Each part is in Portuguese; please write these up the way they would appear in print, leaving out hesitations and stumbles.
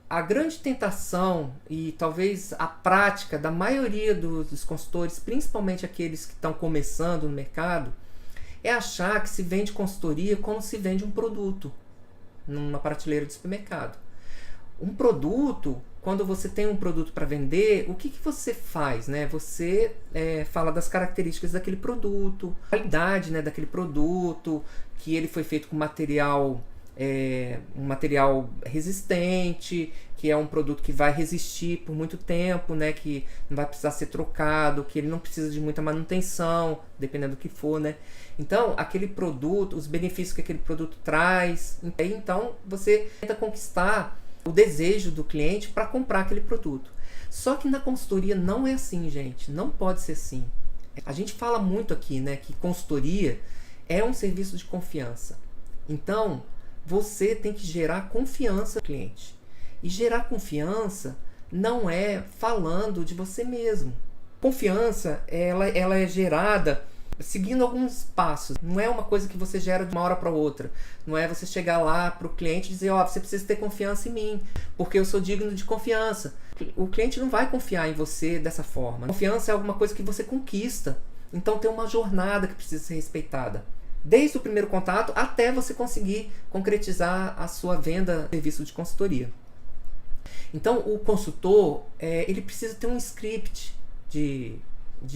A grande tentação e talvez a prática da maioria dos consultores, principalmente aqueles que estão começando no mercado, é achar que se vende consultoria como se vende um produto numa prateleira de supermercado. Um produto, quando você tem um produto para vender, o que você faz, né? Você fala das características daquele produto, qualidade, né, daquele produto, que ele foi feito com um material resistente, que é um produto que vai resistir por muito tempo, né, que não vai precisar ser trocado, que ele não precisa de muita manutenção, dependendo do que for, né? Então, aquele produto, os benefícios que aquele produto traz, então você tenta conquistar o desejo do cliente para comprar aquele produto. Só que na consultoria não é assim, gente. Não pode ser assim. A gente fala muito aqui, né, que consultoria é um serviço de confiança. Então, você tem que gerar confiança no cliente. E gerar confiança não é falando de você mesmo. Confiança, ela é gerada seguindo alguns passos. Não é uma coisa que você gera de uma hora para outra. Não é você chegar lá para o cliente e dizer, você precisa ter confiança em mim, porque eu sou digno de confiança. O cliente não vai confiar em você dessa forma. Confiança é alguma coisa que você conquista. Então tem uma jornada que precisa ser respeitada. Desde o primeiro contato até você conseguir concretizar a sua venda de serviço de consultoria. Então o consultor, ele precisa ter um script de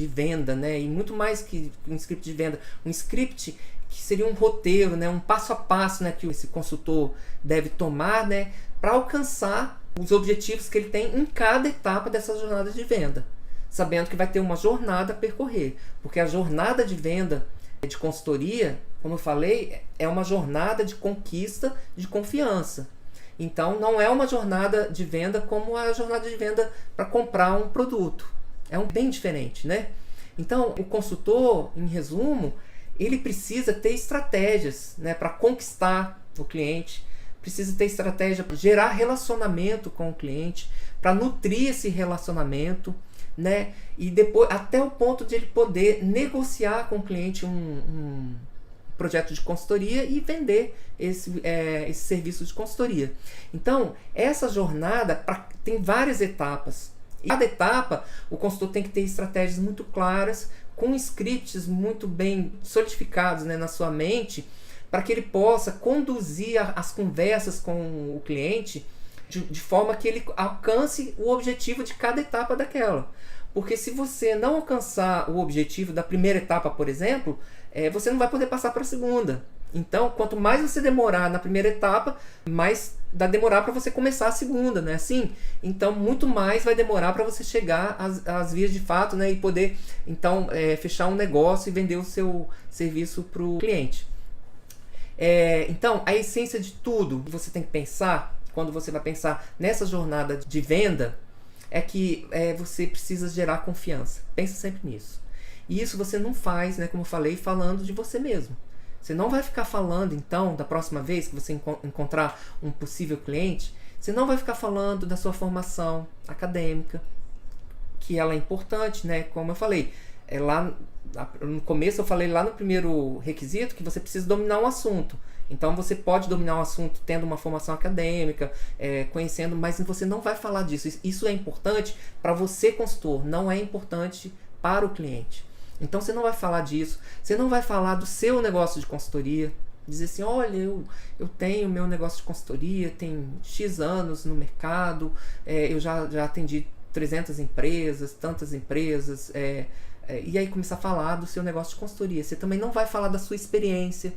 venda, né? E muito mais que um script de venda, um script que seria um roteiro, né? Um passo a passo, né? Que esse consultor deve tomar, né? Para alcançar os objetivos que ele tem em cada etapa dessa jornada de venda, sabendo que vai ter uma jornada a percorrer, porque a jornada de venda de consultoria, como eu falei, é uma jornada de conquista de confiança. Então não é uma jornada de venda como a jornada de venda para comprar um produto. É bem diferente, né? Então, o consultor, em resumo, ele precisa ter estratégias, né, para conquistar o cliente, precisa ter estratégia para gerar relacionamento com o cliente, para nutrir esse relacionamento, né? E depois, até o ponto de ele poder negociar com o cliente um projeto de consultoria e vender esse serviço de consultoria. Então, essa jornada tem várias etapas. E cada etapa, o consultor tem que ter estratégias muito claras, com scripts muito bem solidificados, né, na sua mente, para que ele possa conduzir as conversas com o cliente de forma que ele alcance o objetivo de cada etapa daquela. Porque se você não alcançar o objetivo da primeira etapa, por exemplo, você não vai poder passar para a segunda. Então, quanto mais você demorar na primeira etapa, mais vai demorar para você começar a segunda, né? Assim, então, muito mais vai demorar para você chegar às vias de fato, né? E poder, então, fechar um negócio e vender o seu serviço para o cliente. Então, a essência de tudo que você tem que pensar, quando você vai pensar nessa jornada de venda, é que você precisa gerar confiança. Pensa sempre nisso. E isso você não faz, né, como eu falei, falando de você mesmo. Você não vai ficar falando, então, da próxima vez que você encontrar um possível cliente, você não vai ficar falando da sua formação acadêmica, que ela é importante, né? Como eu falei, lá no começo eu falei lá no primeiro requisito que você precisa dominar um assunto. Então você pode dominar um assunto tendo uma formação acadêmica, conhecendo, mas você não vai falar disso. Isso é importante para você, consultor, não é importante para o cliente. Então você não vai falar disso, você não vai falar do seu negócio de consultoria, dizer assim, olha, eu tenho meu negócio de consultoria, tem X anos no mercado, eu já atendi 300 empresas, tantas empresas, e aí começar a falar do seu negócio de consultoria. Você também não vai falar da sua experiência,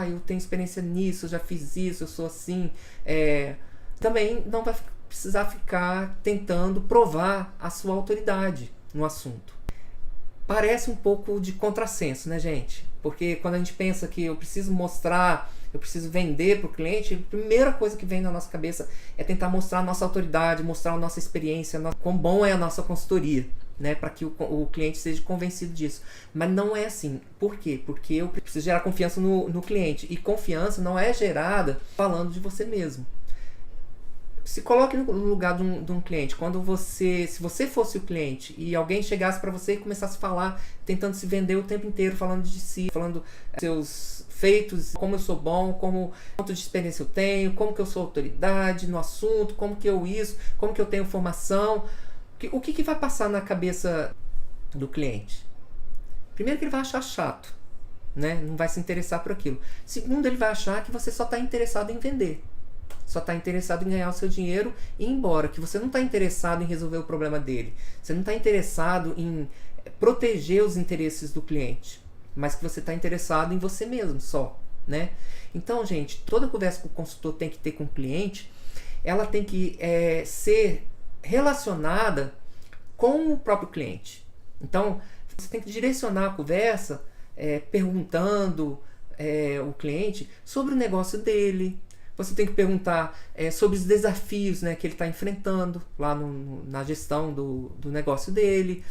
eu tenho experiência nisso, eu já fiz isso, eu sou assim. Também não vai precisar ficar tentando provar a sua autoridade no assunto. Parece um pouco de contrassenso, né, gente? Porque quando a gente pensa que eu preciso mostrar, eu preciso vender para o cliente, a primeira coisa que vem na nossa cabeça é tentar mostrar a nossa autoridade, mostrar a nossa experiência, quão bom é a nossa consultoria, né, para que o cliente seja convencido disso. Mas não é assim. Por quê? Porque eu preciso gerar confiança no cliente. E confiança não é gerada falando de você mesmo. Se coloque no lugar de um cliente. Se você fosse o cliente e alguém chegasse para você e começasse a falar, tentando se vender o tempo inteiro, falando de si, falando seus feitos, como eu sou bom, quanto de experiência eu tenho, como que eu sou autoridade no assunto, como que como que eu tenho formação, o que vai passar na cabeça do cliente? Primeiro que ele vai achar chato, né? Não vai se interessar por aquilo. Segundo, ele vai achar que você só está interessado em vender. Só está interessado em ganhar o seu dinheiro e ir embora. Que você não está interessado em resolver o problema dele. Você não está interessado em proteger os interesses do cliente. Mas que você está interessado em você mesmo só, né? Então, gente, toda conversa que o consultor tem que ter com o cliente, ela tem que ser relacionada com o próprio cliente. Então, você tem que direcionar a conversa perguntando o cliente sobre o negócio dele. Você tem que perguntar sobre os desafios, né, que ele está enfrentando lá na gestão do negócio dele.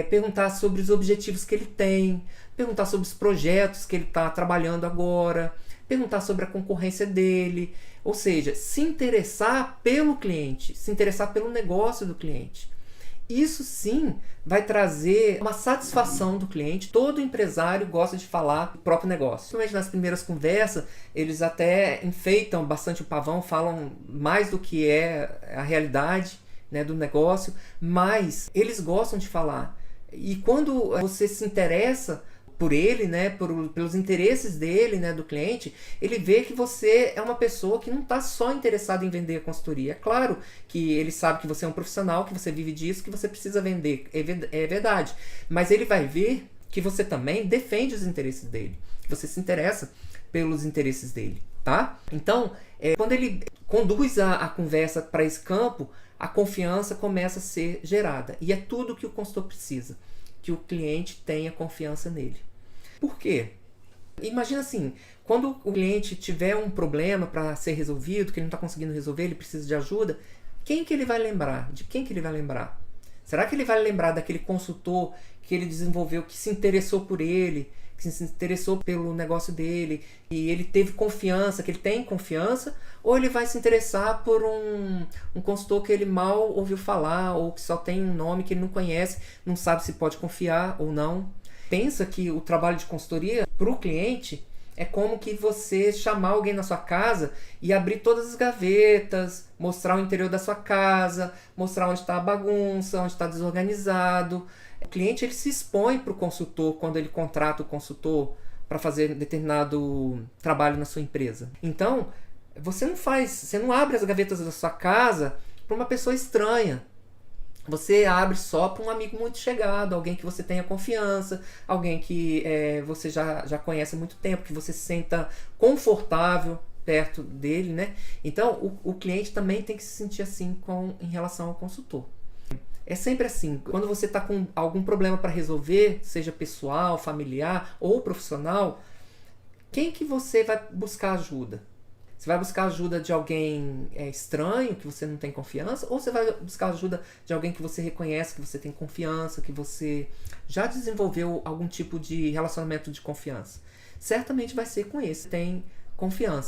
Perguntar sobre os objetivos que ele tem. Perguntar sobre os projetos que ele está trabalhando agora. Perguntar sobre a concorrência dele. Ou seja, se interessar pelo cliente, se interessar pelo negócio do cliente. Isso sim vai trazer uma satisfação do cliente. Todo empresário gosta de falar do próprio negócio. Principalmente nas primeiras conversas, eles até enfeitam bastante o pavão, falam mais do que é a realidade, né, do negócio, mas eles gostam de falar. E quando você se interessa por ele, né, pelos interesses dele, né, do cliente, ele vê que você é uma pessoa que não está só interessada em vender a consultoria. É claro que ele sabe que você é um profissional, que você vive disso, que você precisa vender, é verdade. Mas ele vai ver que você também defende os interesses dele, que você se interessa pelos interesses dele, tá? Então, quando ele conduz a conversa para esse campo, a confiança começa a ser gerada. E é tudo que o consultor precisa, que o cliente tenha confiança nele. Por quê? Imagina assim, quando o cliente tiver um problema para ser resolvido, que ele não está conseguindo resolver, ele precisa de ajuda, quem que ele vai lembrar? De quem que ele vai lembrar? Será que ele vai lembrar daquele consultor que ele desenvolveu, que se interessou por ele, que se interessou pelo negócio dele, e ele teve confiança, que ele tem confiança, ou ele vai se interessar por um consultor que ele mal ouviu falar, ou que só tem um nome que ele não conhece, não sabe se pode confiar ou não? Pensa que o trabalho de consultoria para o cliente é como que você chamar alguém na sua casa e abrir todas as gavetas, mostrar o interior da sua casa, mostrar onde está a bagunça, onde está desorganizado. O cliente ele se expõe para o consultor quando ele contrata o consultor para fazer determinado trabalho na sua empresa. Então, você não abre as gavetas da sua casa para uma pessoa estranha. Você abre só para um amigo muito chegado, alguém que você tenha confiança, alguém que você já conhece há muito tempo, que você se sinta confortável perto dele, né? Então, o cliente também tem que se sentir assim em relação ao consultor. É sempre assim, quando você está com algum problema para resolver, seja pessoal, familiar ou profissional, quem que você vai buscar ajuda? Você vai buscar ajuda de alguém estranho, que você não tem confiança? Ou você vai buscar ajuda de alguém que você reconhece, que você tem confiança, que você já desenvolveu algum tipo de relacionamento de confiança? Certamente vai ser com esse que tem confiança.